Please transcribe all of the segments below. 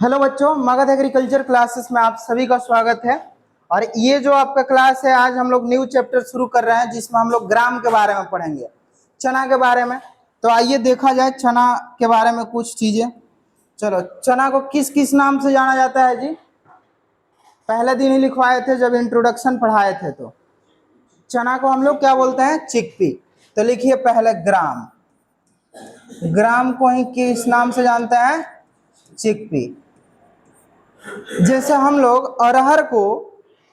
Hello बच्चों, Magadh agriculture classes में आप सभी का स्वागत है। और ये जो आपका क्लास है, आज हम लोग न्यू चैप्टर शुरू कर रहे हैं जिसमें हम लोग ग्राम के बारे में पढ़ेंगे, चना के बारे में। तो आइए देखा जाए चना के बारे में कुछ चीजें। चलो, चना को किस किस नाम से जाना जाता है जी? पहले दिन ही लिखवाए थे जब इंट्रोडक्शन पढ़ाए थे। तो चना को हम लोग क्या बोलते हैं? चिकपी। तो लिखिए पहले ग्राम। ग्राम को ही किस नाम से जानते हैं? चिकपी। जैसे हम लोग अरहर को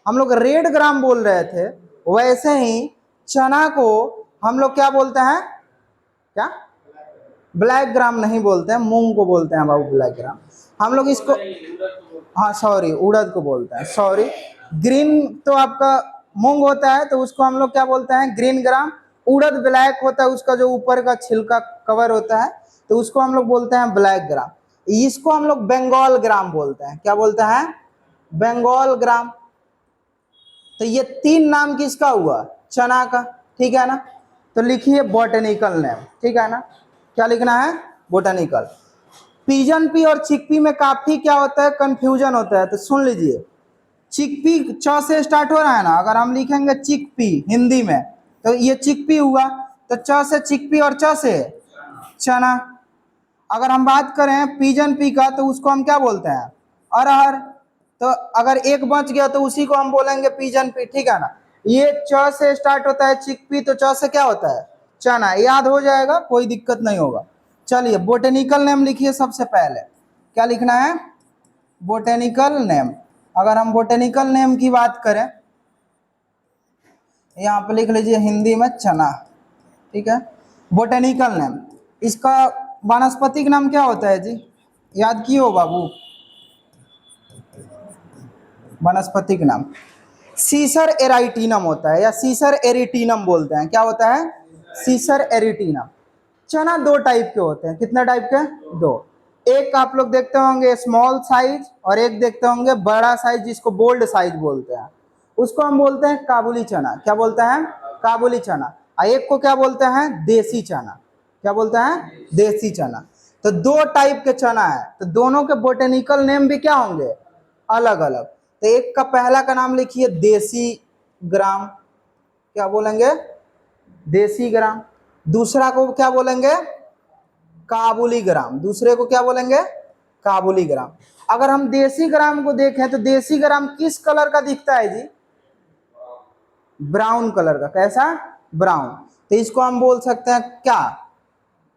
हम लोग रेड ग्राम बोल रहे थे, वैसे ही चना को हम लोग क्या बोलते हैं? क्या? ब्लैक ग्राम नहीं बोलते हैं, मूंग को बोलते हैं बाबू ब्लैक ग्राम। हम लोग इसको, हाँ सॉरी, उड़द को बोलते हैं, सॉरी। ग्रीन तो आपका मूंग होता है, तो उसको हम लोग क्या बोलते हैं? Green gram. उड़द ब्लैक होता है, उसका जो ऊपर का छिलका कवर होता है, तो उसको हम लोग बोलते हैं ब्लैक ग्राम। इसको हम लोग बंगाल ग्राम बोलते हैं। क्या बोलते हैं? बंगाल ग्राम। तो ये तीन नाम किसका हुआ? चना का। ठीक है ना? तो लिखिए बॉटनिकल नेम। ठीक है ना? क्या लिखना है? बोटानिकल। पिजन पी और चिकपी में काफी क्या होता है? कंफ्यूजन होता है। तो सुन लीजिए, चिकपी च से स्टार्ट हो रहा है ना, अगर हम लिखेंगे चिकपी हिंदी में तो ये चिकपी हुआ। तो च से चिकपी और च से चना। अगर हम बात करें पिजन पी का, तो उसको हम क्या बोलते हैं? अरहर। तो अगर एक बच गया तो उसी को हम बोलेंगे पिजन पी। ठीक है ना? ये च से स्टार्ट होता है चिकपी, तो च से क्या होता है? चना। याद हो जाएगा, कोई दिक्कत नहीं होगा। चलिए बोटेनिकल नेम लिखिए सबसे पहले। क्या लिखना है? Botanical name. अगर हम बोटेनिकल नेम की बात करें, यहाँ पे लिख लीजिए हिंदी में चना। ठीक है? Botanical name. इसका वानस्पतिक नाम क्या होता है जी? याद किए हो बाबू? वानस्पतिक नाम सीसर एराइटिनम होता है, या सीसर एरिटिनम बोलते हैं। क्या होता है? सीसर एरिटिनम। चना दो टाइप के होते हैं। कितने टाइप के? दो। एक आप लोग देखते होंगे स्मॉल साइज, और एक देखते होंगे बड़ा साइज जिसको बोल्ड साइज बोलते हैं। उसको हम बोलते हैं काबुली चना। क्या बोलते हैं? काबुली चना। और एक को क्या बोलते हैं? देसी चना। क्या बोलते हैं? देसी चना। तो दो टाइप के चना है, तो दोनों के बोटेनिकल नेम भी क्या होंगे? अलग अलग। तो एक का पहला का नाम लिखिए देसी ग्राम। क्या बोलेंगे? देसी ग्राम। दूसरा को क्या बोलेंगे? काबुली ग्राम। दूसरे को क्या बोलेंगे? काबुली ग्राम। अगर हम देसी ग्राम को देखें तो देसी ग्राम किस कलर का दिखता है जी? ब्राउन कलर का। कैसा? ब्राउन। तो इसको हम बोल सकते हैं क्या?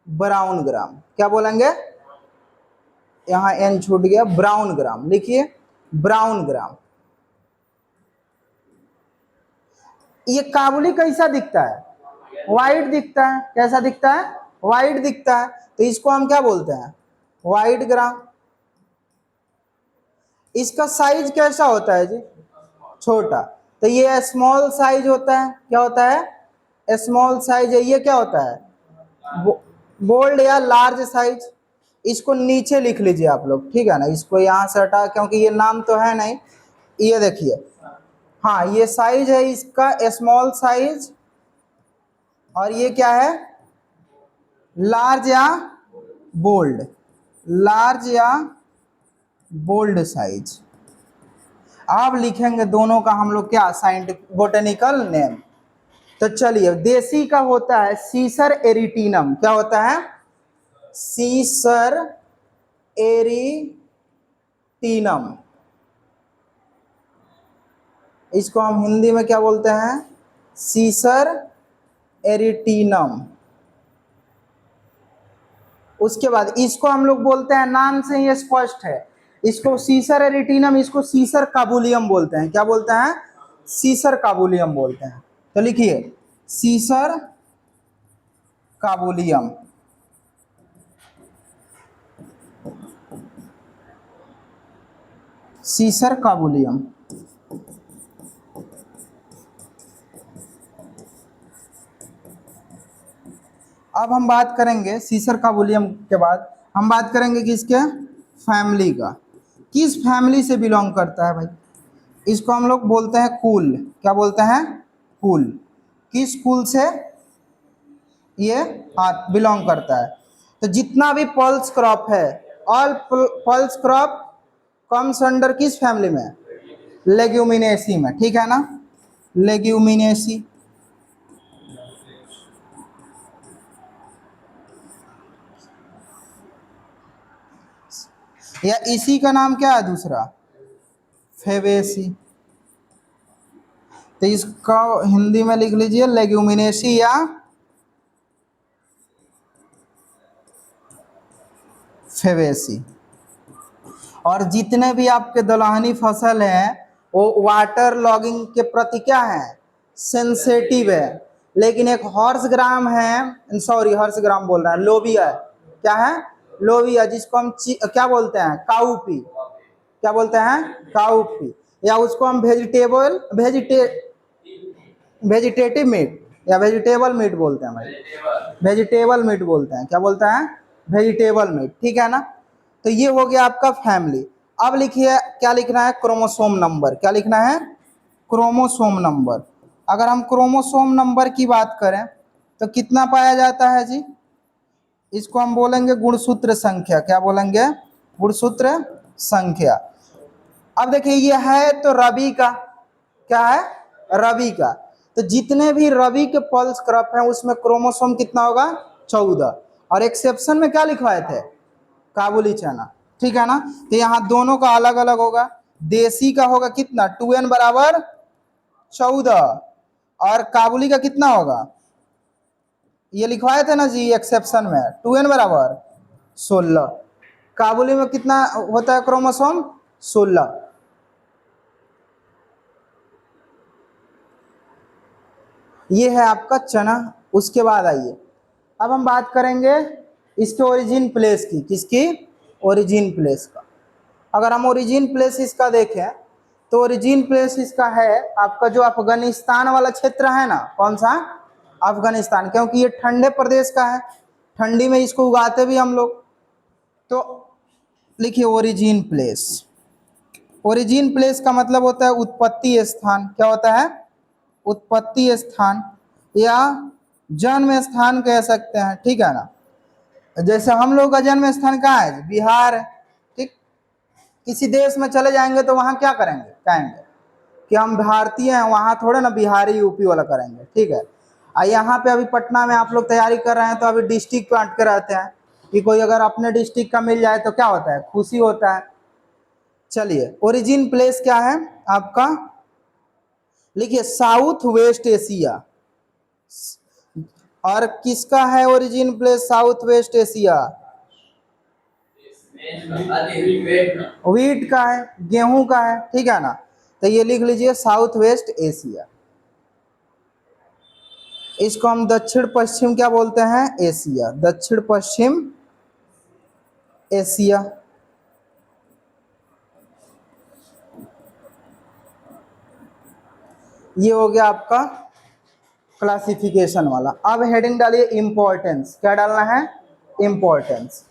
ब्राउन ग्राम। क्या बोलेंगे? यहां एन छूट गया, ब्राउन ग्राम लिखिए, ब्राउन ग्राम। ये काबुली कैसा दिखता है? वाइट दिखता है। कैसा दिखता है? वाइट दिखता है। तो इसको हम क्या बोलते हैं? वाइट ग्राम। इसका साइज कैसा होता है जी? छोटा। तो ये स्मॉल साइज होता है। क्या होता है? स्मॉल साइज है। ये क्या होता है? बोल्ड या लार्ज साइज। इसको नीचे लिख लीजिए आप लोग। ठीक है ना? इसको यहाँ से हटा, क्योंकि ये नाम तो है नहीं। ये देखिए, हाँ ये साइज है इसका स्मॉल साइज, और ये क्या है? लार्ज या बोल्ड। लार्ज या बोल्ड साइज। अब लिखेंगे दोनों का हम लोग क्या? Scientific botanical name. तो चलिए, देसी का होता है सीसर एरिटिनम। क्या होता है? सीसर एरिटिनम। इसको हम हिंदी में क्या बोलते हैं? सीसर एरिटिनम। उसके बाद इसको हम लोग बोलते हैं, नाम से ही स्पष्ट है, इसको सीसर एरिटिनम, इसको सीसर काबुलियम बोलते हैं। क्या बोलते हैं? सीसर काबुलियम बोलते हैं। तो लिखिए सीसर काबुलियम। सीसर काबुलियम। अब हम बात करेंगे सीसर काबुलियम के बाद हम बात करेंगे किसके? फैमिली का। किस फैमिली से बिलोंग करता है भाई? इसको हम लोग बोलते हैं कुल। क्या बोलते हैं? कुल। किस कुल से ये बिलोंग करता है? तो जितना भी पल्स क्रॉप है, all pulse crop comes under किस फैमिली में? लेग्यूमिनेसी में, ठीक है ना, लेग्यूमिनेसी। या इसी का नाम क्या है दूसरा? फेवेसी। तो इसका हिंदी में लिख लीजिए लेग्यूमिनेसी या फेवेसी। और जितने भी आपके दलहनी फसल हैं वो वाटर लॉगिंग के प्रति क्या है? सेंसेटिव है। लेकिन एक हॉर्स ग्राम है, सॉरी हॉर्स ग्राम बोल रहा है, लोबिया है। क्या है? लोबिया, जिसको हम क्या बोलते हैं? काउपी। क्या बोलते हैं? काउपी। या उसको हम वेजिटेटिव मीट या वेजिटेबल मीट बोलते हैं भाई, वेजिटेबल मीट बोलते हैं। क्या बोलते हैं? वेजिटेबल मीट, ठीक है ना। तो ये हो गया आपका फैमिली। अब लिखिए क्या लिखना है? Chromosome number. क्या लिखना है? Chromosome number. अगर हम क्रोमोसोम नंबर की बात करें तो कितना पाया जाता है जी? इसको हम बोलेंगे गुणसूत्र संख्या। क्या बोलेंगे? गुणसूत्र संख्या। अब देखिए ये है तो रवि का, क्या है? रवि का। तो जितने भी रवि के पल्स क्रॉप हैं उसमें क्रोमोसोम कितना होगा? 14। और एक्सेप्शन में क्या लिखवाए थे? काबुली चना, ठीक है ना। तो यहाँ दोनों का अलग अलग होगा। देसी का होगा कितना? 2n बराबर 14। और काबुली का कितना होगा? ये लिखवाए थे ना जी एक्सेप्शन में, 2n बराबर 16। काबुली में कितना होता है क्रोमोसोम? 16। ये है आपका चना। उसके बाद आइए अब हम बात करेंगे इसके ओरिजिन प्लेस की। किसकी? ओरिजिन प्लेस का। अगर हम ओरिजिन प्लेस इसका देखें तो ओरिजिन प्लेस इसका है आपका जो अफगानिस्तान वाला क्षेत्र है ना। कौन सा? अफगानिस्तान, क्योंकि ये ठंडे प्रदेश का है, ठंडी में इसको उगाते भी हम लोग। तो लिखिए ओरिजिन प्लेस। ओरिजिन प्लेस का मतलब होता है उत्पत्ति स्थान। क्या होता है? उत्पत्ति स्थान या जन्म स्थान कह सकते हैं, ठीक है ना। जैसे हम लोग का जन्म स्थान कहाँ है? बिहार है, ठीक। किसी देश में चले जाएंगे तो वहाँ क्या करेंगे? कहेंगे कि हम भारतीय हैं, वहाँ थोड़े ना बिहारी यूपी वाला करेंगे, ठीक है। यहाँ पे अभी पटना में आप लोग तैयारी कर रहे हैं तो अभी डिस्ट्रिक्ट बांट के रहते हैं कि कोई अगर अपने डिस्ट्रिक्ट का मिल जाए तो क्या होता है? खुशी होता है। चलिए ओरिजिन प्लेस क्या है आपका? लिखिए साउथ वेस्ट एशिया। और किसका है origin place south west Asia? Wheat का है, गेहूं का है, ठीक है ना। तो ये लिख लीजिए साउथ वेस्ट एशिया। इसको हम दक्षिण पश्चिम क्या बोलते हैं? एशिया। दक्षिण पश्चिम एशिया। ये हो गया आपका क्लासिफिकेशन वाला। अब हेडिंग डालिए इंपॉर्टेंस। क्या डालना है? इंपॉर्टेंस।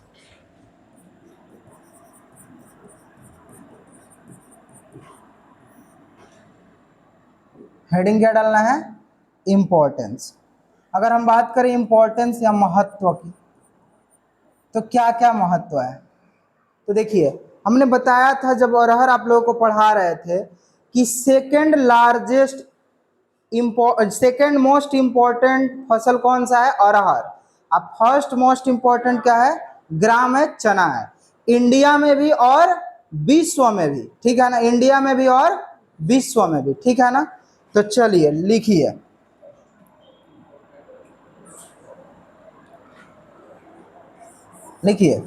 हेडिंग क्या डालना है? इंपॉर्टेंस। अगर हम बात करें इंपॉर्टेंस या महत्व की तो क्या क्या महत्व है? तो देखिए हमने बताया था जब अरहर आप लोगों को पढ़ा रहे थे कि second largest second most important फसल कौन सा है? अरहर। अब फर्स्ट मोस्ट इंपॉर्टेंट क्या है? ग्राम है, चना है। इंडिया में भी और विश्व में भी, ठीक है ना। इंडिया में भी और विश्व में भी, ठीक है ना। तो चलिए लिखिए लिखिए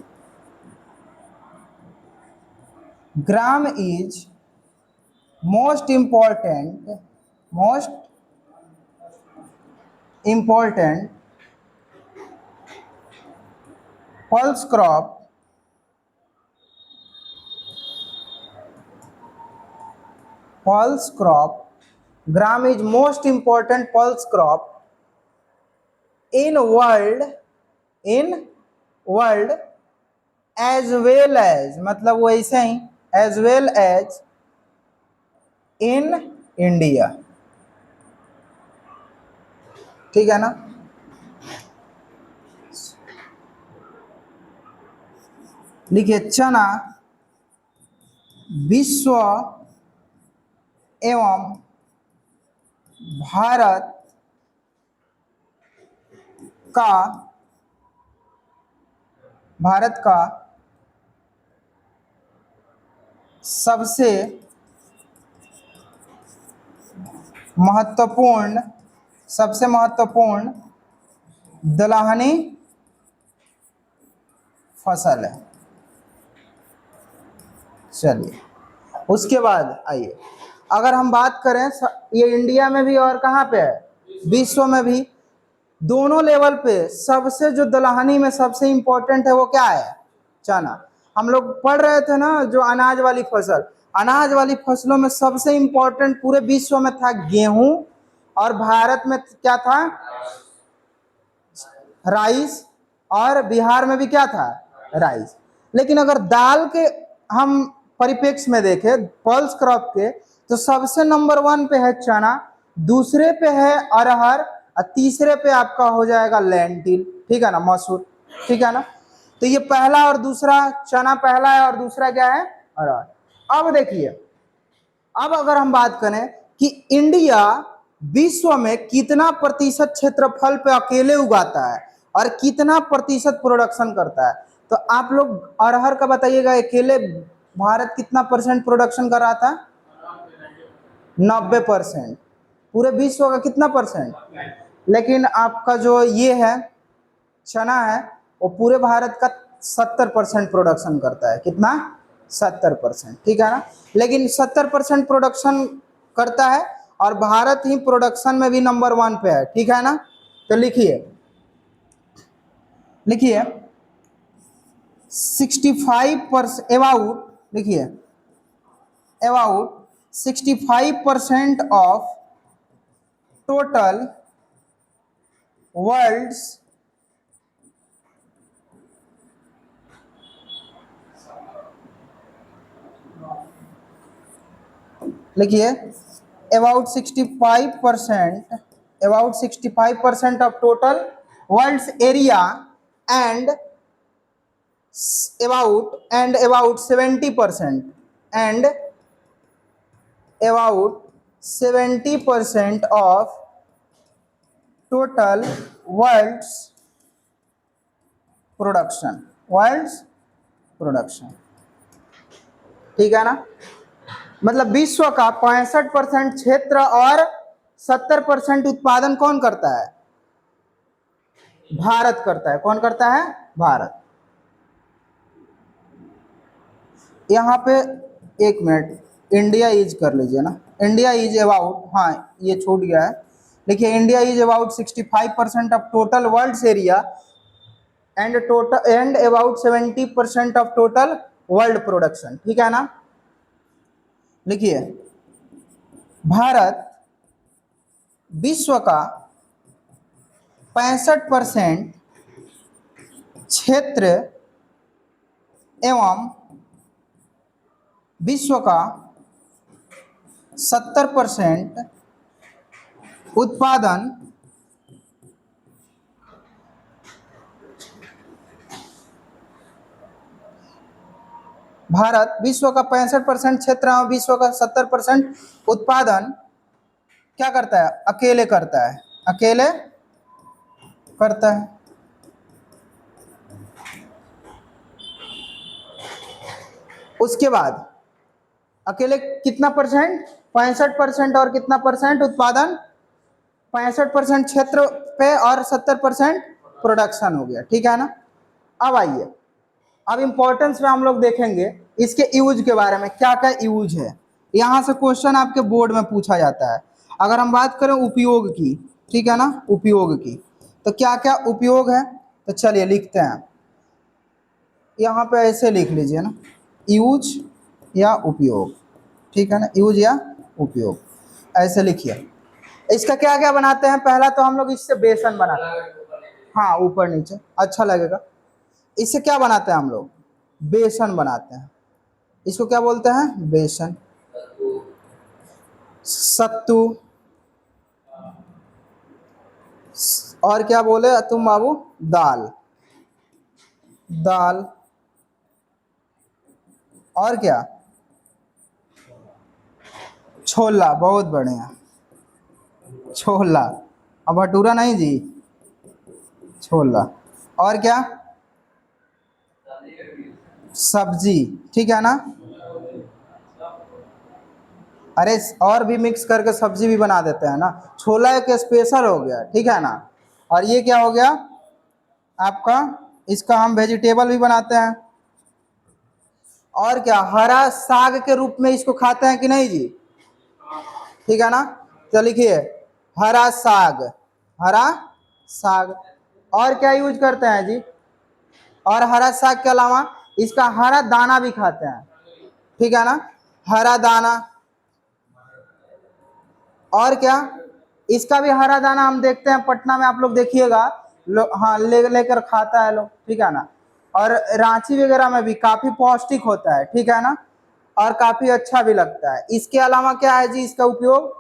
gram is most important pulse crop. Gram is most important pulse crop in world as well as, मतलब वैसे ही as well as in India, ठीक है ना। लिखिए चना विश्व एवं भारत का सबसे महत्वपूर्ण दलहनी फसल है। चलिए उसके बाद आइए, अगर हम बात करें ये इंडिया में भी और कहाँ पे है, विश्व में भी, दोनों लेवल पे सबसे जो दलहनी में सबसे इंपॉर्टेंट है वो क्या है, चना। हम लोग पढ़ रहे थे ना जो अनाज वाली फसल, अनाज वाली फसलों में सबसे इंपॉर्टेंट पूरे विश्व में था गेहूं, और भारत में क्या था, राइस, और बिहार में भी क्या था, राइस। लेकिन अगर दाल के हम परिप्रेक्ष्य में देखें पल्स क्रॉप के, तो सबसे नंबर 1 पे है चना, दूसरे पे है अरहर, और तीसरे पे आपका हो जाएगा लेंटिल, ठीक है ना, मसूर, ठीक है ना। तो ये पहला और दूसरा, चना पहला है और दूसरा क्या है, अरहर। अब देखिए, अब अगर हम बात करें कि इंडिया विश्व में कितना प्रतिशत क्षेत्रफल पे अकेले उगाता है और कितना प्रतिशत प्रोडक्शन करता है, तो आप लोग अरहर का बताइएगा, अकेले भारत कितना परसेंट प्रोडक्शन कर रहा था, 90%। पूरे विश्व का कितना परसेंट, लेकिन आपका जो ये है चना है वो पूरे भारत का 70% प्रोडक्शन करता है, कितना, 70%, ठीक है ना। लेकिन 70% प्रोडक्शन करता है और भारत ही प्रोडक्शन में भी नंबर 1 पे है, ठीक है ना। तो लिखिए 65% अबाउट, लिखिए अबाउट 65% ऑफ टोटल वर्ल्ड्स लिखिए about 65% of total world's area, and about 70% and about 70% of total world's production, ठीक है ना। मतलब विश्व का 65% क्षेत्र और 70% उत्पादन कौन करता है, भारत करता है। कौन करता है, भारत। यहाँ पे एक मिनट, इंडिया इज कर लीजिए ना, इंडिया इज अबाउट, हाँ ये छूट गया है, देखिए India is about 65% of total world's area and about 70% of total world production, ठीक है ना। लिखिए भारत विश्व का 65% क्षेत्र एवं विश्व का 70% उत्पादन भारत विश्व का 65% क्षेत्र एवं विश्व का 70% उत्पादन क्या करता है, अकेले करता है, अकेले करता है। उसके बाद अकेले कितना परसेंट, 65% और कितना परसेंट उत्पादन, 65% क्षेत्र पे और 70% प्रोडक्शन हो गया, ठीक है ना। अब आइए, अब इंपॉर्टेंस में हम लोग देखेंगे इसके यूज के बारे में, क्या क्या यूज है। यहाँ से क्वेश्चन आपके बोर्ड में पूछा जाता है। अगर हम बात करें उपयोग की, ठीक है ना, उपयोग की, तो क्या क्या उपयोग है, तो चलिए लिखते हैं। यहाँ पे ऐसे लिख लीजिए ना, यूज या उपयोग, ठीक है ना, यूज या उपयोग, ऐसे लिखिए। इसका क्या क्या बनाते हैं, पहला तो हम लोग इससे बेसन बनाते हैं, हाँ ऊपर नीचे अच्छा लगेगा। इससे क्या बनाते हैं हम लोग, बेसन बनाते हैं, इसको क्या बोलते हैं, बेसन। सत्तू, और क्या बोले तुम बाबू, दाल, दाल, और क्या, छोला, बहुत बढ़िया, छोला। अब भटूरा नहीं जी, छोला। और क्या? सब्जी, ठीक है ना। अरे और भी मिक्स करके सब्जी भी बना देते हैं ना। छोला एक स्पेशल हो गया, ठीक है ना। और ये क्या हो गया आपका, इसका हम वेजिटेबल भी बनाते हैं। और क्या, हरा साग के रूप में इसको खाते हैं कि नहीं जी, ठीक है ना। तो लिखिए हरा साग, हरा साग। और क्या यूज करते हैं जी, और हरा साग के अलावा इसका हरा दाना भी खाते हैं, ठीक है ना, हरा दाना। और क्या, इसका भी हरा दाना हम देखते हैं पटना में, आप लोग देखिएगा हाँ लेकर खाता है लोग, ठीक है ना। और रांची वगैरह में भी काफी पौष्टिक होता है, ठीक है ना, और काफी अच्छा भी लगता है। इसके अलावा क्या है जी इसका उपयोग,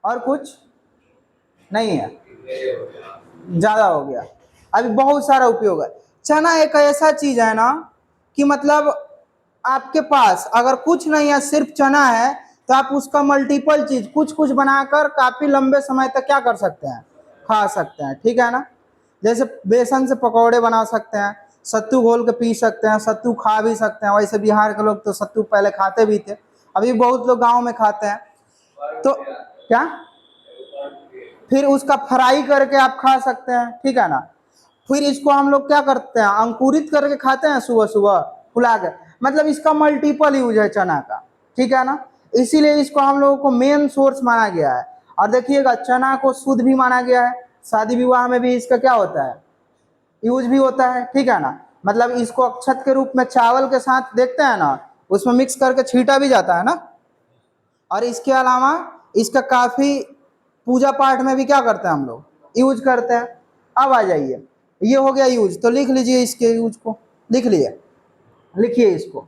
और कुछ नहीं है, ज्यादा हो गया, अभी बहुत सारा उपयोग है। चना एक ऐसा चीज है ना कि मतलब आपके पास अगर कुछ नहीं है, सिर्फ चना है, तो आप उसका मल्टीपल चीज कुछ कुछ बनाकर काफी लंबे समय तक क्या कर सकते हैं, खा सकते हैं, ठीक है ना। जैसे बेसन से पकौड़े बना सकते हैं, सत्तू घोल के पी सकते हैं, सत्तू खा भी सकते हैं। वैसे बिहार के लोग तो सत्तू पहले खाते भी थे, अभी बहुत लोग गाँव में खाते हैं। तो क्या, फिर उसका फ्राई करके आप खा सकते हैं, ठीक है ना। फिर इसको हम लोग क्या करते हैं, अंकुरित करके खाते हैं सुबह सुबह फुला के। मतलब इसका मल्टीपल यूज है चना का, ठीक है ना। इसीलिए इसको हम लोगों को मेन सोर्स माना गया है। और देखिएगा चना को शुद्ध भी माना गया है, शादी विवाह में भी इसका क्या होता है, यूज भी होता है, ठीक है ना। मतलब इसको अक्षत के रूप में चावल के साथ देखते हैं ना, उसमें मिक्स करके छीटा भी जाता है ना। और इसके अलावा इसका काफी पूजा पाठ में भी क्या करते हैं हम लोग, यूज करते हैं। अब आ जाइए, ये हो गया यूज, तो लिख लीजिए इसके यूज को, लिख लिए, लिखिए इसको।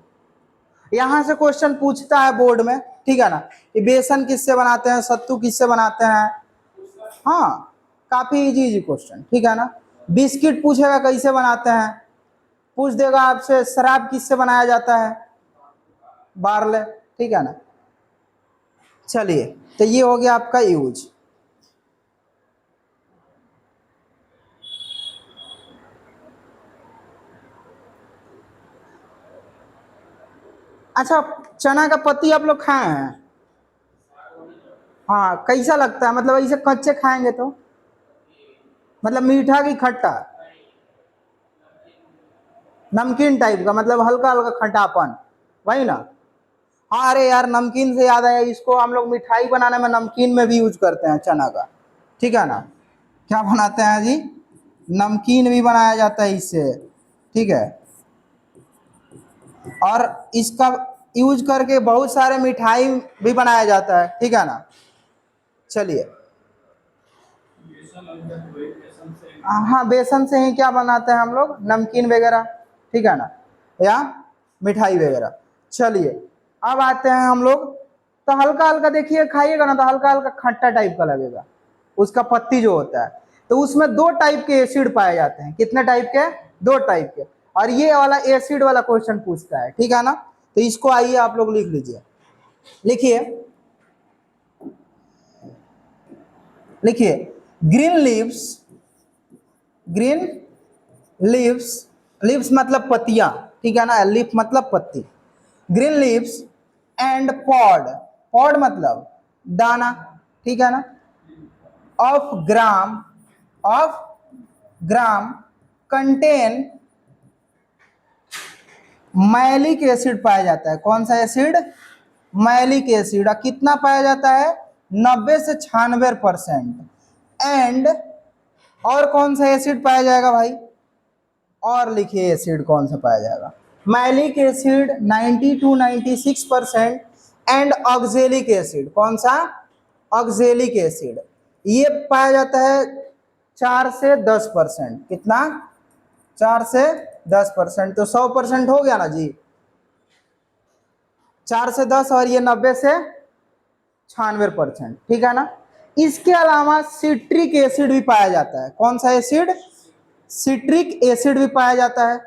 यहां से क्वेश्चन पूछता है बोर्ड में, ठीक है ना, कि बेसन किससे बनाते हैं, सत्तू किससे बनाते हैं। हाँ, काफी इजी इजी क्वेश्चन, ठीक है ना। बिस्किट पूछेगा कैसे बनाते हैं, पूछ देगा आपसे शराब किससे बनाया जाता है, बार्ले, ठीक है ना। चलिए, तो ये हो गया आपका यूज। अच्छा, चना का पत्ती आप लोग खाए हैं, हाँ, कैसा लगता है, मतलब ऐसे कच्चे खाएंगे तो, मतलब मीठा की खट्टा, नमकीन टाइप का, मतलब हल्का हल्का खट्टापन, वही ना। हाँ, अरे यार नमकीन से याद आया, इसको हम लोग मिठाई बनाने में नमकीन में भी यूज करते हैं चना का, ठीक है ना। क्या बनाते हैं जी, नमकीन भी बनाया जाता है इससे, ठीक है। और इसका यूज करके बहुत सारे मिठाई भी बनाया जाता है, ठीक है ना। चलिए, हाँ, बेसन से ही क्या बनाते हैं हम लोग, नमकीन वगैरह, ठीक है ना, या मिठाई वगैरह। चलिए, अब आते हैं हम लोग, तो हल्का हल्का देखिए खाइएगा ना, तो हल्का हल्का खट्टा टाइप का लगेगा उसका पत्ती जो होता है। तो उसमें दो टाइप के एसिड पाए जाते हैं, कितने टाइप के, दो टाइप के। और ये वाला एसिड वाला क्वेश्चन पूछता है, ठीक है ना। तो इसको आइए आप लोग लिख लीजिए, लिखिए, लिखिए green leaves, green leaves, leaves मतलब पत्तियां, ठीक है ना, लीफ मतलब पत्ती। Green leaves and pod, pod मतलब दाना, ठीक है ना, of gram, of gram contain malic acid पाया जाता है। कौन सा एसिड, मैलिक एसिड। कितना पाया जाता है, 90 से 96%। एंड और कौन सा एसिड पाया जाएगा भाई, और लिखिए एसिड कौन सा पाया जाएगा, malic acid 90 to 96%। And oxalic acid, कौन सा, ऑक्जेलिक एसिड, ये पाया जाता है 4 से 10%। कितना, 4 से 10%, तो 100% हो गया ना जी। 4 से 10 और ये 90 से 96%, ठीक है ना। इसके अलावा सिट्रिक एसिड भी पाया जाता है। कौन सा एसिड, सिट्रिक एसिड भी पाया जाता है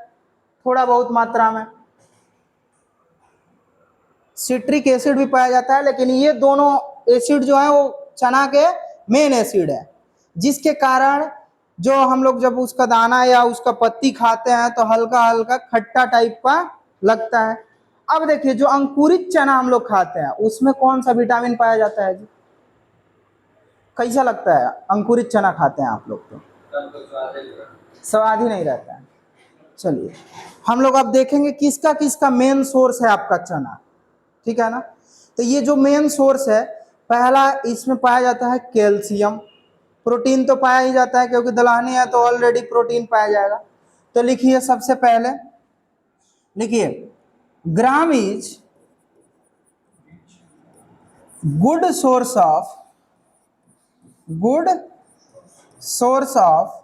थोड़ा बहुत मात्रा में। सिट्रिक एसिड भी पाया जाता है, लेकिन ये दोनों एसिड जो है वो चना के मेन एसिड है, जिसके कारण जो हम लोग जब उसका दाना या उसका पत्ती खाते हैं तो हल्का हल्का खट्टा टाइप का लगता है। अब देखिए जो अंकुरित चना हम लोग खाते हैं उसमें कौन सा विटामिन पाया जाता है जी? कैसा लगता है अंकुरित चना खाते हैं आप लोग? तो स्वाद ही नहीं रहता है। चलिए हम लोग अब देखेंगे किसका किसका मेन सोर्स है आपका चना, ठीक है ना। तो ये जो मेन सोर्स है, पहला इसमें पाया जाता है कैल्शियम। प्रोटीन तो पाया ही जाता है क्योंकि दलहनी है तो ऑलरेडी प्रोटीन पाया जाएगा। तो लिखिए सबसे पहले, लिखिए ग्राम is good source of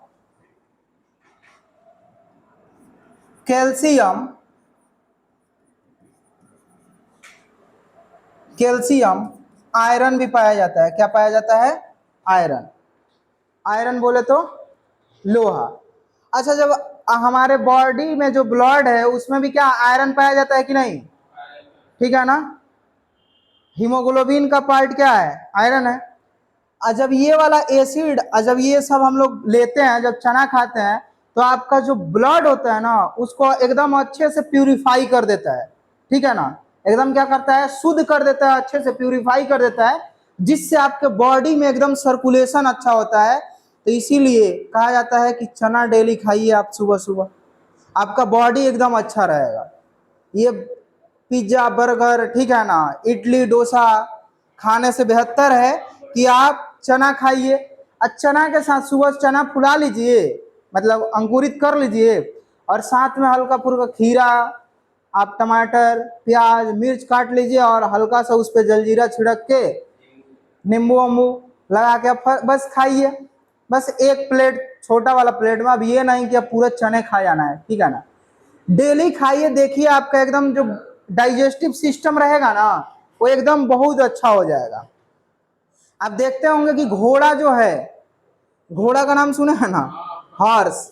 calcium iron भी पाया जाता है। क्या पाया जाता है? आयरन। आयरन बोले तो लोहा। अच्छा, जब हमारे बॉडी में जो ब्लड है उसमें भी क्या आयरन पाया जाता है कि नहीं? ठीक है ना। हीमोग्लोबिन का पार्ट क्या है? आयरन है। और जब ये वाला एसिड, जब ये सब हम लोग लेते हैं, जब चना खाते हैं, तो आपका जो ब्लड होता है ना उसको एकदम अच्छे से प्यूरिफाई कर देता है, ठीक है ना। एकदम क्या करता है? शुद्ध कर देता है, अच्छे से प्यूरिफाई कर देता है, जिससे आपके बॉडी में एकदम सर्कुलेशन अच्छा होता है। तो इसीलिए कहा जाता है कि चना डेली खाइए आप सुबह सुबह, आपका बॉडी एकदम अच्छा रहेगा। ये पिज्जा बर्गर, ठीक है ना, इडली डोसा खाने से बेहतर है कि आप चना खाइए। चना के साथ सुबह चना फुला लीजिए, मतलब अंकुरित कर लीजिए, और साथ में हल्का फुल्का खीरा, आप टमाटर प्याज मिर्च काट लीजिए और हल्का सा उस पर जलजीरा छिड़क के नींबू वम्बू लगा के आप बस खाइए। बस एक प्लेट, छोटा वाला प्लेट में। अब ये नहीं कि अब पूरे चने खा जाना है, ठीक है ना। डेली खाइए, देखिए आपका एकदम जो डाइजेस्टिव सिस्टम रहेगा ना वो एकदम बहुत अच्छा हो जाएगा। आप देखते होंगे कि घोड़ा जो है, घोड़ा का नाम सुने हैं ना, हॉर्स,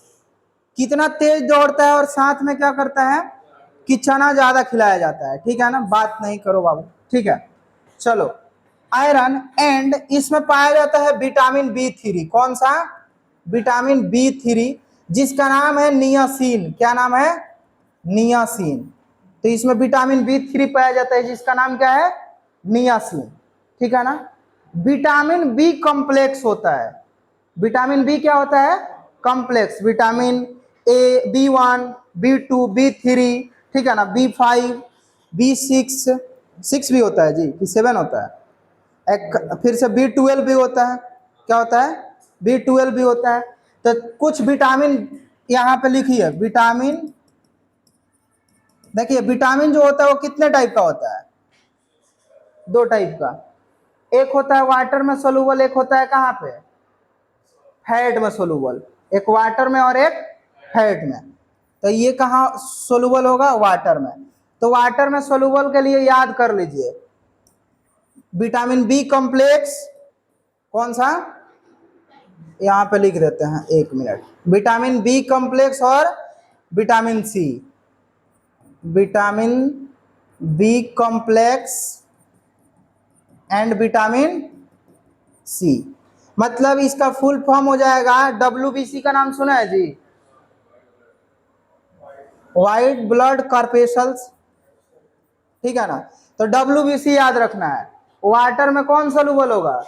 कितना तेज दौड़ता है और साथ में क्या करता है कि चना ज्यादा खिलाया जाता है, ठीक है ना। बात नहीं करो बाबू, ठीक है। चलो, आयरन एंड इसमें पाया जाता है विटामिन B3। कौन सा? विटामिन B3, जिसका नाम है नियासिन। क्या नाम है? नियासिन। तो इसमें विटामिन B3 पाया जाता है जिसका नाम क्या है? नियासिन, ठीक है ना। विटामिन बी कॉम्प्लेक्स होता है। विटामिन बी क्या होता है? Complex. Vitamin A, B1, B2, B3, ठीक है ना, B5, B6, 6 भी होता है जी कि 7 होता है। एक फिर से B12 भी होता है। क्या होता है? B12 भी होता है। तो कुछ विटामिन यहाँ पे लिखिए। विटामिन, देखिए विटामिन जो होता है वो कितने टाइप का होता है? 2 टाइप का। एक होता है वाटर में सोलूबल, एक होता है कहाँ पे? फैट में सोलूबल। एक वाटर में और एक फैट में। तो ये कहाँ सोलूबल होगा? वाटर में। तो वाटर में सोलूबल के लिए याद कर लीजिए, विटामिन बी कॉम्प्लेक्स कौन सा, यहाँ पे लिख देते हैं, 1 मिनट। विटामिन बी कॉम्प्लेक्स और vitamin C. Vitamin B complex and vitamin C, मतलब इसका फुल फॉर्म हो जाएगा WBC। का नाम सुना है जी? व्हाइट ब्लड कॉर्पेशल्स, ठीक है ना। तो WBC याद रखना है। वाटर में कौन सोलूबल होगा?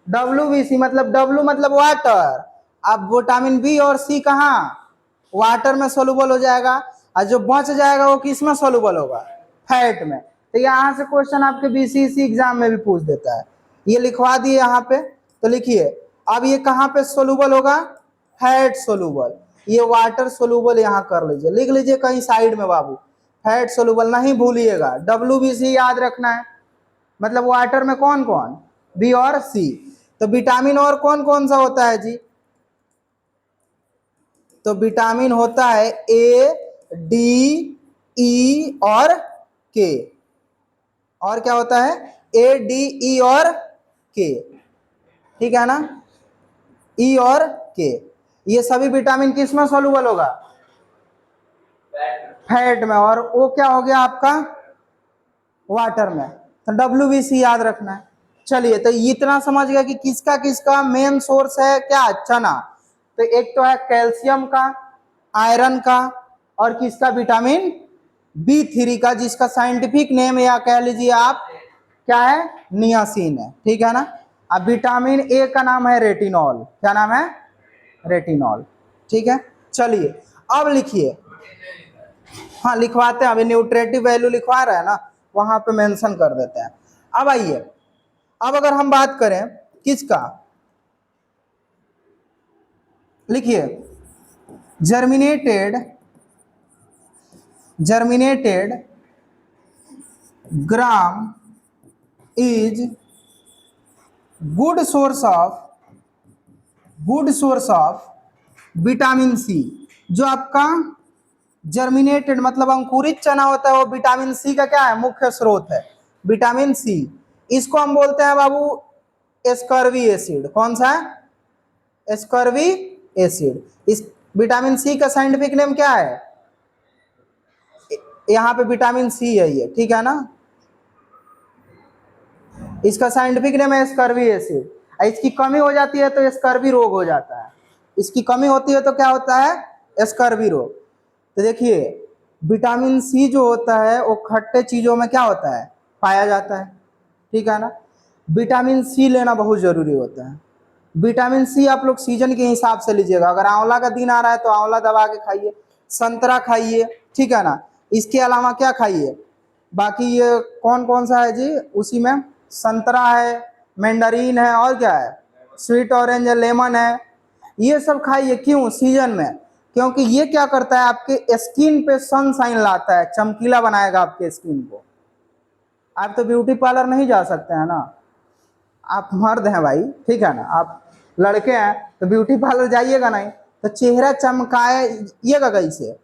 WBC, मतलब W मतलब वाटर। अब विटामिन बी और सी कहाँ? वाटर में सोलूबल हो जाएगा, और जो बच जाएगा वो किस में सोलूबल होगा? फैट में। तो यहाँ से क्वेश्चन आपके BCC एग्जाम में भी पूछ देता है। ये लिखवा दिए यहाँ पे। तो लिखिए अब ये कहाँ पे सोलूबल होगा? Fat soluble. ये वाटर सोलूबल यहाँ कर लीजिए, लिख लीजिए कहीं साइड में बाबू, फैट सोलूबल नहीं भूलिएगा। WBC याद रखना है। मतलब वाटर में कौन कौन? बी और सी। तो विटामिन और कौन कौन सा होता है जी? तो विटामिन होता है A, D, E और K। और क्या होता है? A, D, E और K, ठीक है ना। E और K, ये सभी विटामिन किस में सोलूबल होगा? फैट में। और वो क्या हो गया आपका? वाटर में, तो WBC याद रखना है। चलिए, तो इतना समझ गया कि किसका किसका मेन सोर्स है क्या, चना। तो एक तो है कैल्शियम का, आयरन का, और किसका, विटामिन B3 का, जिसका साइंटिफिक नेम या कह लीजिए आप क्या है, नियासिन है, ठीक है ना। अब विटामिन ए का नाम है रेटिनॉल, क्या नाम है, रेटिनॉल, ठीक है। चलिए अब लिखिए, हाँ लिखवाते हैं, अभी न्यूट्रेटिव वैल्यू लिखवा रहे हैं ना, वहां पे मेंशन कर देते हैं। अब आइए, अब अगर हम बात करें किसका, लिखिए germinated gram is good source of vitamin C. जो आपका जर्मिनेटेड मतलब अंकुरित चना होता है, वो विटामिन सी का क्या है, मुख्य स्रोत है, विटामिन सी। इसको हम बोलते हैं बाबू एस्कर्वी एसिड। कौन सा है, एस्कर्वी एसिड। इस विटामिन सी का साइंटिफिक नेम क्या है, यहाँ पे विटामिन सी है ये, ठीक है ना, इसका साइंटिफिक नेम है स्कर्वी एसिड। इसकी कमी हो जाती है तो स्कर्वी रोग हो जाता है, इसकी कमी होती है तो क्या होता है, स्कर्वी रोग। तो देखिए विटामिन सी जो होता है वो खट्टे चीजों में क्या होता है, पाया जाता है, ठीक है ना। विटामिन सी लेना बहुत जरूरी होता है। विटामिन सी आप लोग सीजन के हिसाब से लीजिएगा, अगर आंवला का दिन आ रहा है तो आंवला दबा के खाइए, संतरा खाइए, ठीक है ना। इसके अलावा क्या खाइए, बाकी ये कौन कौन सा है जी, उसी में संतरा है, मैंडरीन है, और क्या है, स्वीट ऑरेंज है, लेमन है, ये सब खाइए। क्यों, सीजन में, क्योंकि ये क्या करता है, आपके स्किन पे सनशाइन लाता है, चमकीला बनाएगा आपके स्किन को। आप तो ब्यूटी पार्लर नहीं जा सकते हैं ना, आप मर्द हैं भाई, ठीक है ना, आप लड़के हैं तो ब्यूटी पार्लर जाइएगा नहीं, तो चेहरा चमकाएगा कैसे।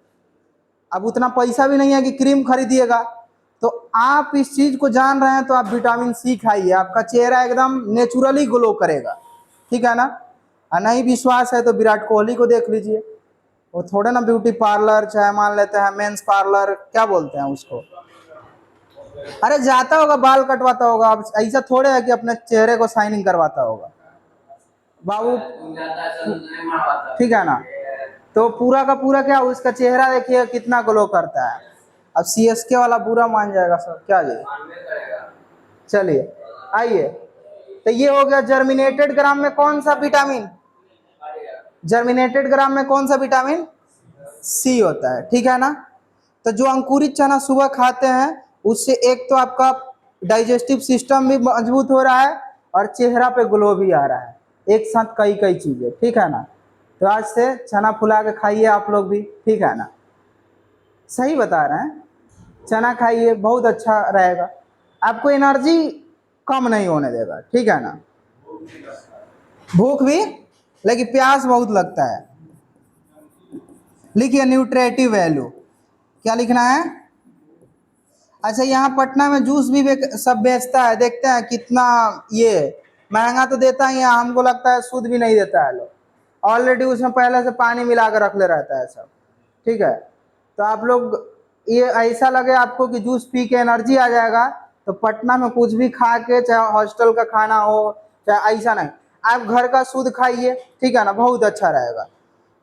अब उतना पैसा भी नहीं है कि क्रीम खरीदिएगा, तो आप इस चीज को जान रहे हैं तो आप विटामिन सी खाइए, आपका चेहरा एकदम नेचुरली ग्लो करेगा, ठीक है ना। और नहीं विश्वास है तो विराट कोहली को देख लीजिए, वो थोड़े ना ब्यूटी पार्लर, चाहे मान लेते हैं मेंस पार्लर, क्या बोलते हैं उसको, अरे जाता होगा, बाल कटवाता होगा। अब ऐसा थोड़े है कि अपने चेहरे को शाइनिंग करवाता होगा बाबू, ठीक है ना। तो पूरा का पूरा क्या, उसका चेहरा देखिए कितना ग्लो करता है। अब CSK वाला बुरा मान जाएगा सर, क्या जी। चलिए आइए, तो ये हो गया जर्मिनेटेड ग्राम में कौन सा विटामिन, जर्मिनेटेड ग्राम में कौन सा विटामिन सी होता है, ठीक है ना। तो जो अंकुरित चना सुबह खाते हैं उससे एक तो आपका डाइजेस्टिव सिस्टम भी मजबूत हो रहा है और चेहरा पे ग्लो भी आ रहा है, एक साथ कई कई चीजें, ठीक है ना। तो आज से चना फुला के खाइए आप लोग भी, ठीक है ना, सही बता रहे हैं, चना खाइए, बहुत अच्छा रहेगा, आपको एनर्जी कम नहीं होने देगा, ठीक है ना। भूख भी, लेकिन प्यास बहुत लगता है। लिखिए न्यूट्रेटिव वैल्यू, क्या लिखना है। अच्छा, यहाँ पटना में जूस भी सब बेचता है, देखते हैं कितना, ये महंगा तो देता ही है, हमको लगता है शुद्ध भी नहीं देता है लोग, ऑलरेडी उसमें पहले से पानी मिला कर रख ले रहता है सब, ठीक है। तो आप लोग ये ऐसा लगे आपको कि जूस पी के एनर्जी आ जाएगा, तो पटना में कुछ भी खा के, चाहे हॉस्टल का खाना हो चाहे ऐसा नहीं, आप घर का शुद्ध खाइए, ठीक है ना, बहुत अच्छा रहेगा।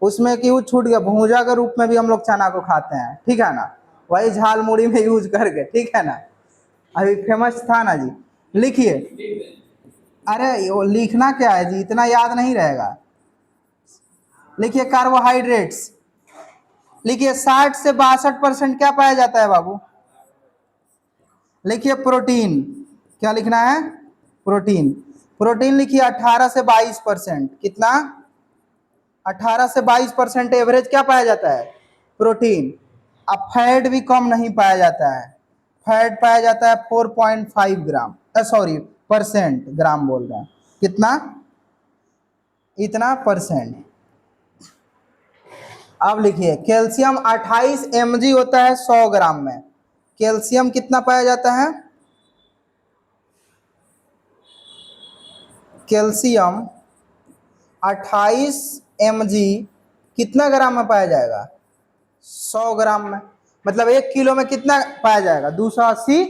उसमें कि छूट गया, भूजा के रूप में भी हम लोग चना को खाते हैं, ठीक है ना, वही झाल मुड़ी में यूज करके, ठीक है ना, अभी फेमस था ना जी। लिखिए, अरे वो लिखना क्या है जी, इतना याद नहीं रहेगा। लिखिए कार्बोहाइड्रेट्स, लिखिए 60 से 62% क्या पाया जाता है बाबू। लिखिए प्रोटीन, क्या लिखना है, प्रोटीन। प्रोटीन लिखिए 18 से 22%, कितना, 18 से 22% एवरेज क्या पाया जाता है, प्रोटीन। अब फैट भी कम नहीं पाया जाता है, फैट पाया जाता है 4.5 ग्राम, सॉरी परसेंट, ग्राम बोल रहे हैं, कितना, इतना परसेंट। अब लिखिए कैल्शियम 28 mg होता है 100 ग्राम में, कैल्शियम कितना पाया जाता है, कैल्शियम 28 mg कितना ग्राम में पाया जाएगा, 100 ग्राम में, मतलब 1 किलो में कितना पाया जाएगा, 280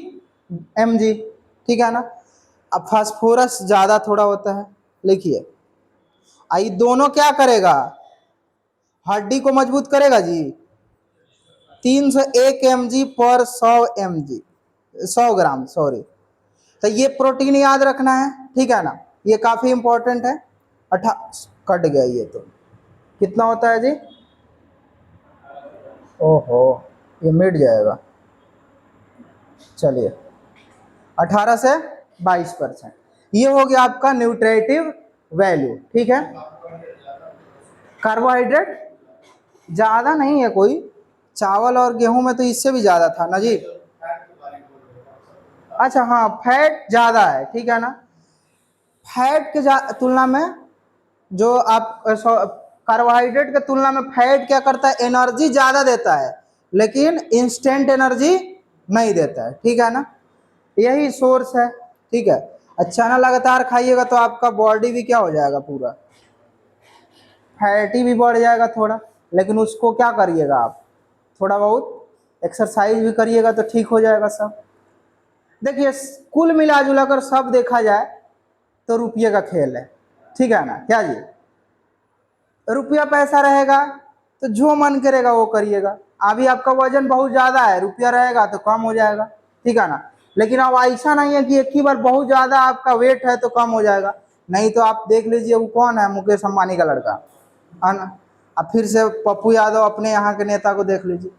mg, ठीक है ना। अब फास्फोरस ज़्यादा थोड़ा होता है, लिखिए आई दोनों क्या करेगा, हड्डी को मजबूत करेगा जी। 301 mg पर 100 mg, 100 ग्राम सॉरी। तो ये प्रोटीन याद रखना है, ठीक है ना, ये काफ़ी इंपॉर्टेंट है। कट गया ये तो, कितना होता है जी, ओहो ये मिट जाएगा, चलिए 18 से 22%। ये हो गया आपका न्यूट्रिटिव वैल्यू, ठीक है। कार्बोहाइड्रेट ज़्यादा नहीं है कोई, चावल और गेहूं में तो इससे भी ज़्यादा था ना जी। अच्छा हाँ, फैट ज़्यादा है, ठीक है ना। फैट के तुलना में जो आप कार्बोहाइड्रेट के तुलना में फैट क्या करता है, एनर्जी ज़्यादा देता है, लेकिन इंस्टेंट एनर्जी नहीं देता है, ठीक है ना। यही सोर्स है, ठीक है। अच्छा ना लगातार खाइएगा तो आपका बॉडी भी क्या हो जाएगा, पूरा फैटी भी बढ़ जाएगा थोड़ा, लेकिन उसको क्या करिएगा आप, थोड़ा बहुत एक्सरसाइज भी करिएगा तो ठीक हो जाएगा सब। देखिए कुल मिला जुला कर सब देखा जाए तो रुपये का खेल है, ठीक है ना, क्या जी। रुपया पैसा रहेगा तो जो मन करेगा वो करिएगा। अभी आपका वजन बहुत ज़्यादा है, रुपया रहेगा तो कम हो जाएगा, ठीक है ना। लेकिन अब ऐसा नहीं है कि एक ही बार बहुत ज़्यादा आपका वेट है तो कम हो जाएगा, नहीं तो आप देख लीजिए वो कौन है, मुकेश अंबानी का लड़का है ना। अब फिर से पप्पू यादव अपने यहाँ के नेता को देख लीजिए,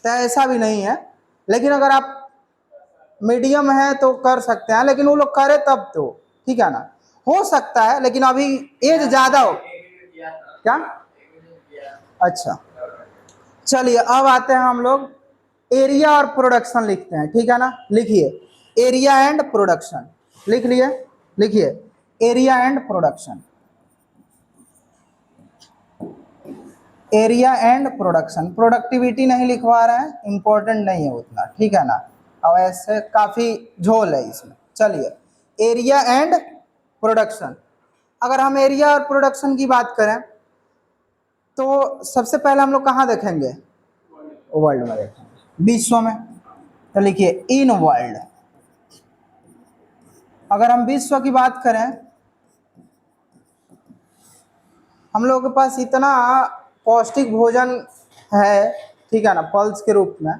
तो ऐसा भी नहीं है। लेकिन अगर आप मीडियम है तो कर सकते हैं, लेकिन वो लोग करे तब तो, ठीक है ना, हो सकता है, लेकिन अभी एज ज़्यादा हो क्या। अच्छा चलिए अब आते हैं हम लोग एरिया और प्रोडक्शन लिखते हैं, ठीक है ना। लिखिए एरिया एंड प्रोडक्शन, लिख लिए, लिखिए area and production, area and production. Productivity नहीं लिखवा रहे हैं, इंपॉर्टेंट नहीं है उतना, ठीक है ना। अब ऐसे काफ़ी झोल है इसमें। चलिए एरिया एंड प्रोडक्शन, अगर हम एरिया और प्रोडक्शन की बात करें तो सबसे पहले हम लोग कहाँ देखेंगे, वर्ल्ड में देखेंगे, विश्व में। तो लिखिए इन वर्ल्ड, अगर हम विश्व की बात करें, हम लोगों के पास इतना पौष्टिक भोजन है, ठीक है ना, फल्स के रूप में,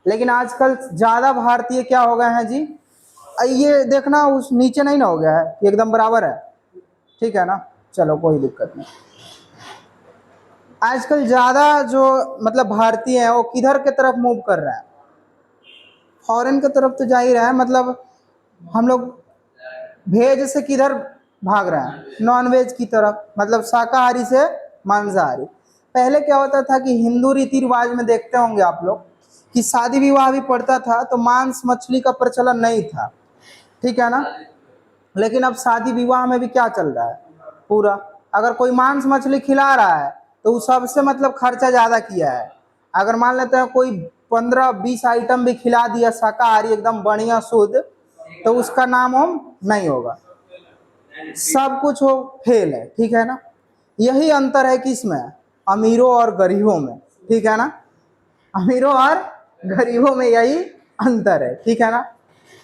लेकिन आजकल ज़्यादा भारतीय क्या हो गए हैं जी, ये देखना उस नीचे नहीं ना हो गया है, एकदम बराबर है, ठीक है ना। चलो कोई दिक्कत नहीं। आजकल ज़्यादा जो मतलब भारतीय हैं वो किधर के तरफ मूव कर रहे हैं, फॉरेन की तरफ तो जा ही रहा है। मतलब हम लोग वेज से किधर भाग रहे हैं, नॉन वेज की तरफ, मतलब शाकाहारी से मांसाहारी। पहले क्या होता था कि हिंदू रीति रिवाज में देखते होंगे आप लोग कि शादी विवाह भी पड़ता था तो मांस मछली का प्रचलन नहीं था, ठीक है ना। लेकिन अब शादी विवाह में भी क्या चल रहा है, पूरा अगर कोई मांस मछली खिला रहा है तो वो सबसे मतलब खर्चा ज़्यादा किया है। अगर मान लेते हैं कोई 15-20 आइटम भी खिला दिया शाकाहारी एकदम बढ़िया शुद्ध, तो उसका नाम हम नहीं होगा, सब कुछ वो फेल है, ठीक है ना। यही अंतर है किसमें, अमीरों और गरीबों में, ठीक है ना। अमीरों और गरीबों में यही अंतर है, ठीक है ना।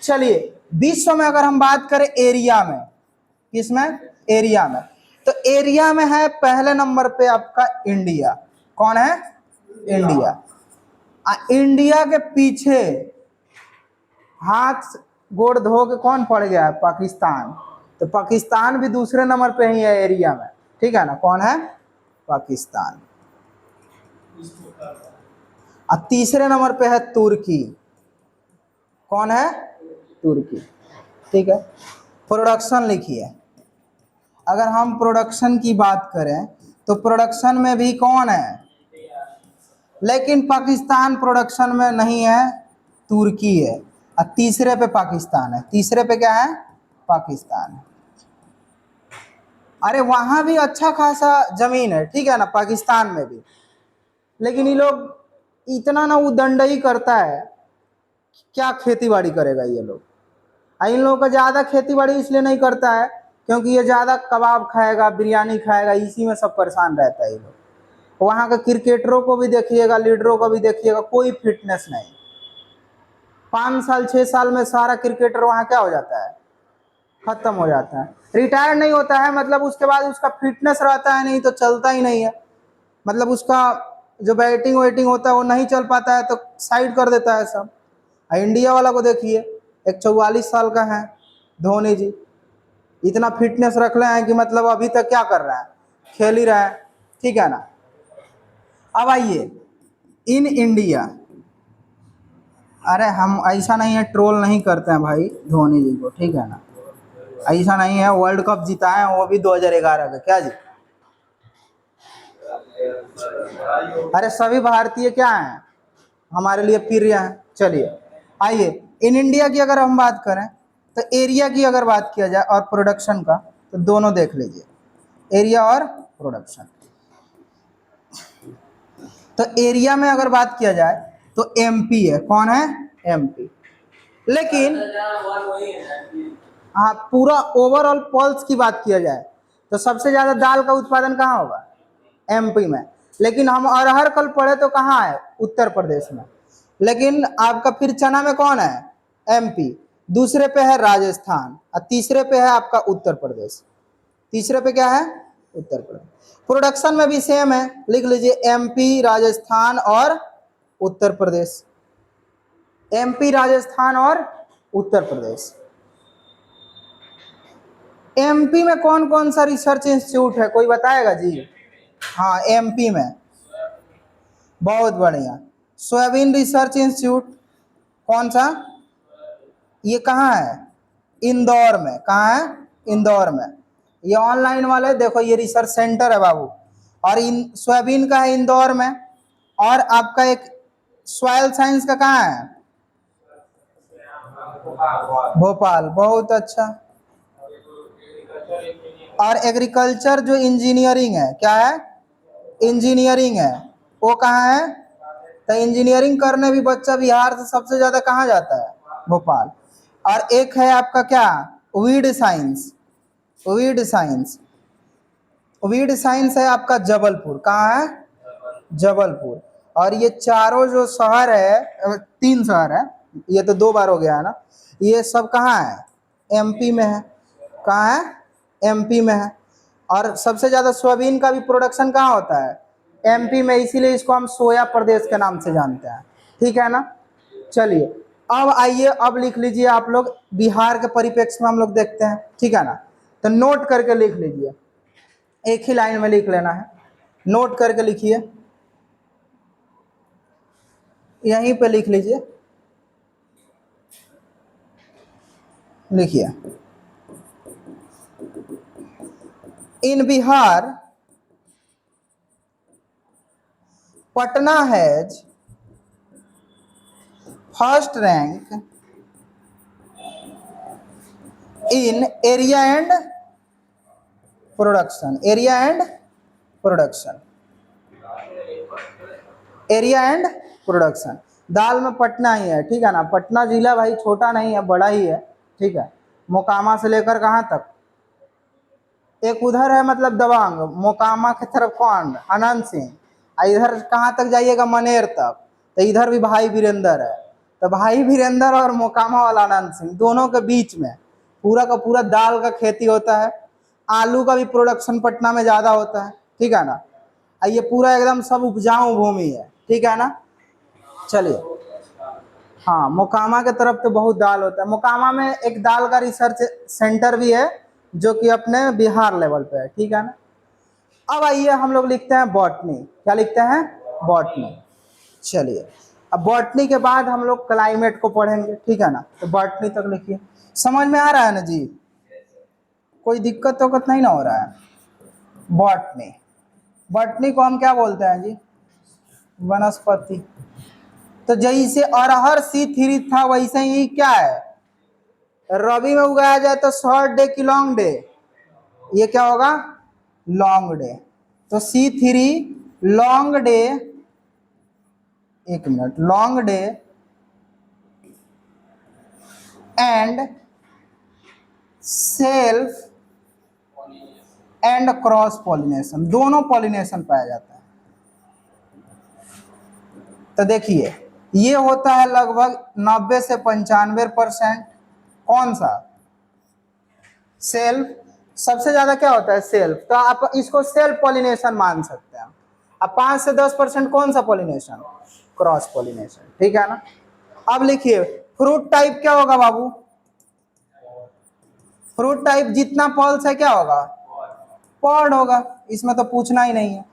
चलिए विश्व में अगर हम बात करें एरिया में, किसमें, एरिया में, तो एरिया में है पहले नंबर पे आपका इंडिया। कौन है, इंडिया। इंडिया के पीछे हाथ गोड़ धो के कौन पड़ गया है, पाकिस्तान। तो पाकिस्तान भी दूसरे नंबर पे ही है एरिया में, ठीक है ना। कौन है, पाकिस्तान। और तीसरे नंबर पे है तुर्की। कौन है, तुर्की, ठीक है। प्रोडक्शन लिखिए, अगर हम प्रोडक्शन की बात करें तो प्रोडक्शन में भी कौन है, लेकिन पाकिस्तान प्रोडक्शन में नहीं है, तुर्की है। और तीसरे पे पाकिस्तान है, तीसरे पे क्या है, पाकिस्तान है। अरे वहाँ भी अच्छा खासा जमीन है, ठीक है ना, पाकिस्तान में भी, लेकिन ये लोग इतना ना उदंडई करता है, क्या खेती बाड़ी करेगा ये लोग। इन लोगों का ज़्यादा खेती बाड़ी इसलिए नहीं करता है क्योंकि ये ज़्यादा कबाब खाएगा, बिरयानी खाएगा, इसी में सब परेशान रहता है ये लोग। वहाँ के क्रिकेटरों को भी देखिएगा, लीडरों को भी देखिएगा, कोई फिटनेस नहीं, 5 साल 6 साल में सारा क्रिकेटर वहाँ क्या हो जाता है, खत्म हो जाता है, रिटायर नहीं होता है, मतलब उसके बाद उसका फिटनेस रहता है नहीं तो चलता ही नहीं है, मतलब उसका जो बैटिंग वेटिंग होता है वो नहीं चल पाता है तो साइड कर देता है सब। इंडिया वाला को देखिए, एक 44 साल का है धोनी जी, इतना फिटनेस रख रहे हैं कि मतलब अभी तक क्या कर रहा है, खेल ही रहा है, ठीक है ना। अब आइए इन इंडिया, अरे हम ऐसा नहीं है ट्रोल नहीं करते हैं भाई धोनी जी को, ठीक है ना, ऐसा नहीं है, वर्ल्ड कप जीता है वो भी 2011 का, क्या जी, अरे सभी भारतीय क्या हैं, हमारे लिए प्रिय हैं। चलिए आइए इन इंडिया की अगर हम बात करें तो एरिया की अगर बात किया जाए और प्रोडक्शन का, तो दोनों देख लीजिए, एरिया और प्रोडक्शन। तो एरिया में अगर बात किया जाए तो एमपी है, कौन है, एमपी। लेकिन हाँ पूरा ओवरऑल पल्स की बात किया जाए तो सबसे ज़्यादा दाल का उत्पादन कहाँ होगा, एमपी में। लेकिन हम अरहर कल पढ़े तो कहाँ है, उत्तर प्रदेश में। लेकिन आपका फिर चना में कौन है, एमपी। दूसरे पे है राजस्थान और तीसरे पे है आपका उत्तर प्रदेश। तीसरे पे क्या है, उत्तर प्रदेश। प्रोडक्शन में भी सेम है, लिख लीजिए एमपी राजस्थान और उत्तर प्रदेश, एमपी राजस्थान और उत्तर प्रदेश। एमपी में कौन कौन सा रिसर्च इंस्टीट्यूट है, कोई बताएगा जी। हाँ एमपी में, बहुत बढ़िया, सोयाबीन रिसर्च इंस्टीट्यूट, कौन सा, ये कहाँ है, इंदौर में। कहाँ है, इंदौर में। ये ऑनलाइन वाले देखो, ये रिसर्च सेंटर है बाबू, और इन सोयाबीन का है इंदौर में। और आपका एक सॉइल साइंस का कहाँ है, भोपाल, बहुत अच्छा। और एग्रीकल्चर जो इंजीनियरिंग है, क्या है, इंजीनियरिंग है, वो कहाँ है, तो इंजीनियरिंग करने भी बच्चा बिहार से सबसे ज़्यादा कहाँ जाता है, भोपाल। और एक है आपका क्या, weed science, weed science, weed science है आपका जबलपुर, कहाँ है, जबलपुर। और ये चारों जो शहर है, 3 शहर है, ये तो 2 बार हो गया है ना, ये सब कहाँ है, एमपी में है। कहाँ है, एमपी में है। और सबसे ज़्यादा सोयाबीन का भी प्रोडक्शन कहाँ होता है, एमपी में, इसीलिए इसको हम सोया प्रदेश के नाम से जानते हैं, ठीक है ना। चलिए अब आइए, अब लिख लीजिए आप लोग, बिहार के परिप्रेक्ष्य में हम लोग देखते हैं, ठीक है ना। तो नोट करके लिख लीजिए, एक ही लाइन में लिख लेना है, नोट करके लिखिए, यहीं पे लिख लीजिए, लिखिए, in Bihar Patna has first rank in area and production, area and production, area and production. दाल में पटना ही है, ठीक है ना। पटना जिला भाई छोटा नहीं है, बड़ा ही है, ठीक है। मोकामा से लेकर कहाँ तक, एक उधर है मतलब दबंग, मोकामा की तरफ कौन, अनंत सिंह। इधर कहाँ तक जाइएगा, मनेर तक, तो इधर भी भाई वीरेंद्र है। तो भाई वीरेंद्र और मोकामा वाला अनंत सिंह, दोनों के बीच में पूरा का पूरा दाल का खेती होता है। आलू का भी प्रोडक्शन पटना में ज़्यादा होता है, ठीक है ना। ये पूरा एकदम सब उपजाऊ भूमि है, ठीक है ना। चलिए, हाँ मोकामा के तरफ तो बहुत दाल होता है। मोकामा में एक दाल का रिसर्च सेंटर भी है जो कि अपने बिहार लेवल पे है, ठीक है ना। अब आइए हम लोग लिखते हैं बॉटनी, क्या लिखते हैं, बॉटनी। चलिए अब बॉटनी के बाद हम लोग क्लाइमेट को पढ़ेंगे, ठीक है ना। तो बॉटनी तक लिखिए, समझ में आ रहा है ना जी, कोई दिक्कत तो नहीं ना हो रहा है। बॉटनी, बॉटनी को हम क्या बोलते हैं जी, वनस्पति। तो जैसे अरहर C3 था, वैसे ही क्या है, रबी में उगाया जाए तो शॉर्ट डे की लॉन्ग डे, ये क्या होगा, लॉन्ग डे। तो C3 लॉन्ग डे, एक minute, long day and self and cross pollination, दोनों पॉलिनेशन पाया जाता है। तो देखिए ये होता है लगभग 90 से 95%। कौन सा? सेल्फ। सबसे ज्यादा क्या होता है? सेल्फ। तो आप इसको सेल्फ पॉलिनेशन मान सकते हैं। अब 5 से 10% कौन सा पॉलिनेशन? Cross pollination. ठीक है ना। अब लिखिए फ्रूट टाइप क्या होगा बाबू? फ्रूट टाइप जितना पल्स है क्या होगा? पॉड होगा। इसमें तो पूछना ही नहीं है।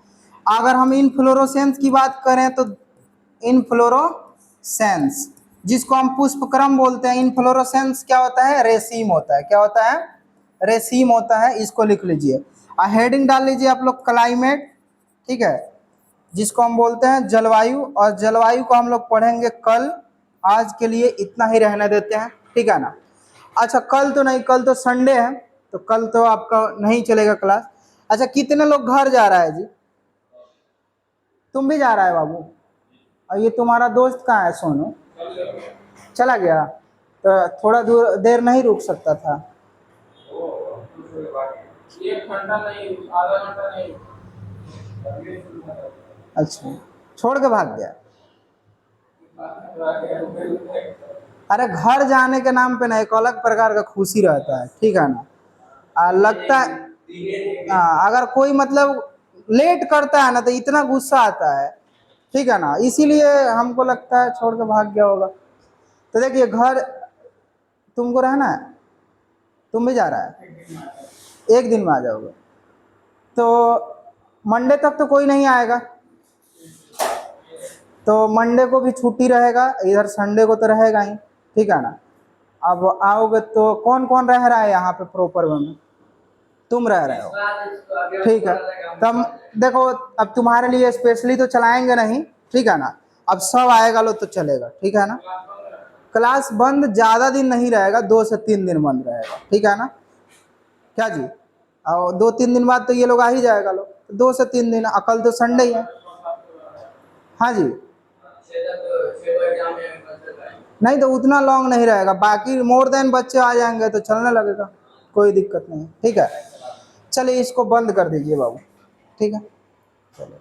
अगर हम इनफ्लोरोसेंस की बात करें तो इनफ्लोरोसेंस, जिसको हम पुष्पक्रम बोलते हैं, इनफ्लोरोसेंस क्या होता है? रेसीम होता है। क्या होता है? रेसीम होता है। इसको लिख लीजिए। हेडिंग डाल लीजिए आप लोग क्लाइमेट। ठीक है, जिसको हम बोलते हैं जलवायु, और जलवायु को हम लोग पढ़ेंगे कल। आज के लिए इतना ही रहने देते हैं। ठीक है ना। अच्छा कल तो नहीं, कल तो संडे है, तो कल तो आपका नहीं चलेगा क्लास। अच्छा कितने लोग घर जा रहा है जी? तुम भी जा रहा है बाबू? और ये तुम्हारा दोस्त कहाँ है सोनू? चला गया? तो थोड़ा दूर देर नहीं रुक सकता था? 1 घंटा नहीं, आधा घंटा नहीं। अच्छा, छोड़ के भाग गया? अरे घर जाने के नाम पे ना एक अलग प्रकार का खुशी रहता है। ठीक है ना। लगता है अगर कोई मतलब लेट करता है ना तो इतना गुस्सा आता है। ठीक है ना, इसीलिए हमको लगता है छोड़ के भाग गया होगा। तो देखिए घर तुमको रहना है, तुम भी जा रहा है? एक दिन में आ जाओगे? तो मंडे तक तो कोई नहीं आएगा, तो मंडे को भी छुट्टी रहेगा, इधर संडे को तो रहेगा ही। ठीक है ना। अब आओगे तो कौन कौन रह रहा है यहाँ पे प्रॉपर में? तुम रह रहे हो। ठीक है, तब देखो अब तुम्हारे लिए स्पेशली तो चलाएंगे नहीं। ठीक है ना। अब सब आएगा लो तो चलेगा। ठीक है ना। क्लास बंद ज़्यादा दिन नहीं रहेगा, 2 से 3 दिन बंद रहेगा। ठीक है ना। क्या जी? और 2-3 दिन बाद तो ये लोग आ ही जाएगा लो, 2 से 3 दिन। कल तो संडे ही है। हाँ जी। नहीं तो उतना लॉन्ग नहीं रहेगा, बाकी मोर देन बच्चे आ जाएंगे तो चलने लगेगा, कोई दिक्कत नहीं। ठीक है, चलिए इसको बंद कर दीजिए बाबू। ठीक है, चलो।